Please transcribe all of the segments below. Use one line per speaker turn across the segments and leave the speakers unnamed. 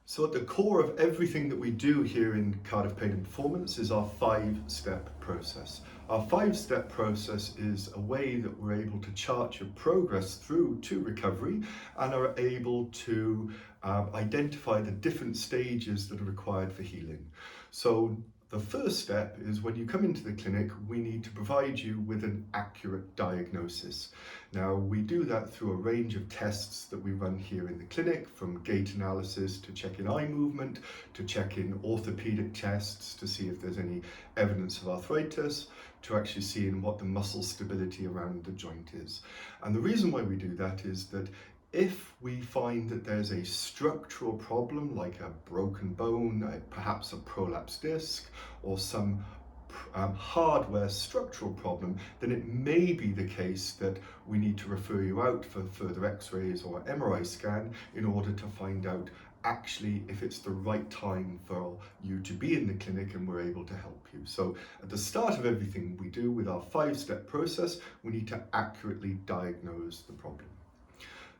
So at the core of everything that we do here in Cardiff Pain and Performance is our 5-step process. Our 5-step process is a way that we're able to chart your progress through to recovery and are able to identify the different stages that are required for healing. So the first step is when you come into the clinic, we need to provide you with an accurate diagnosis. Now, we do that through a range of tests that we run here in the clinic, from gait analysis to checking eye movement, to checking orthopedic tests to see if there's any evidence of arthritis, to actually seeing what the muscle stability around the joint is. And the reason why we do that is that if we find that there's a structural problem like a broken bone, perhaps a prolapsed disc, or some hardware structural problem, then it may be the case that we need to refer you out for further x-rays or MRI scan in order to find out actually if it's the right time for you to be in the clinic and we're able to help you. So at the start of everything we do with our 5-step process, we need to accurately diagnose the problem.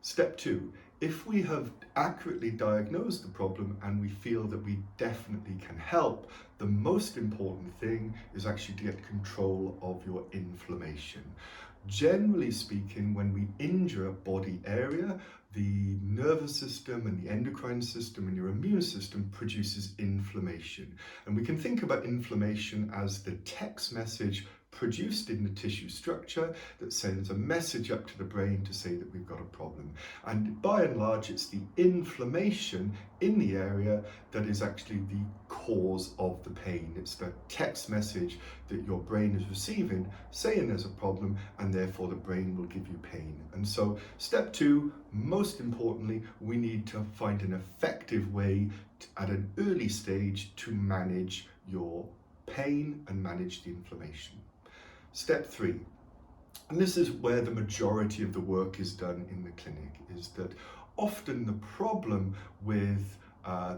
Step 2, if we have accurately diagnosed the problem and we feel that we definitely can help, the most important thing is actually to get control of your inflammation. Generally speaking, when we injure a body area, the nervous system and the endocrine system and your immune system produces inflammation. And we can think about inflammation as the text message produced in the tissue structure that sends a message up to the brain to say that we've got a problem. And by and large, it's the inflammation in the area that is actually the cause of the pain. It's the text message that your brain is receiving saying there's a problem, and therefore the brain will give you pain. And so step 2, most importantly, we need to find an effective way at an early stage to manage your pain and manage the inflammation. Step 3, and this is where the majority of the work is done in the clinic, is that often the problem with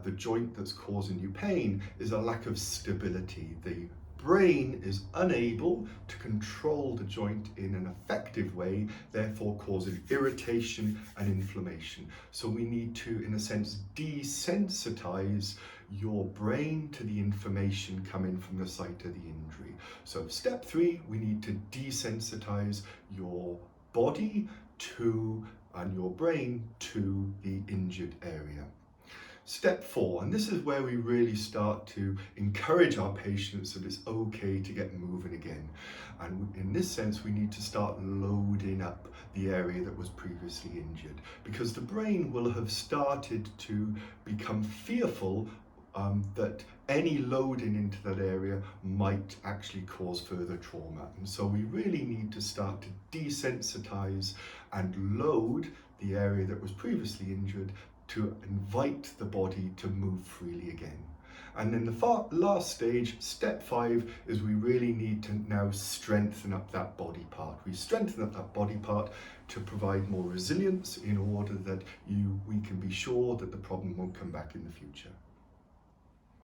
the joint that's causing you pain is a lack of stability. The brain is unable to control the joint in an effective way, therefore causing irritation and inflammation. So we need to, in a sense, desensitize your brain to the information coming from the site of the injury. So step 3, we need to desensitize your body to and your brain to the injured area. Step 4, and this is where we really start to encourage our patients that it's okay to get moving again. And in this sense, we need to start loading up the area that was previously injured, because the brain will have started to become fearful that any loading into that area might actually cause further trauma. And so we really need to start to desensitize and load the area that was previously injured to invite the body to move freely again. And then the last stage, step 5, is we really need to now strengthen up that body part. We strengthen up that body part to provide more resilience in order that we can be sure that the problem won't come back in the future.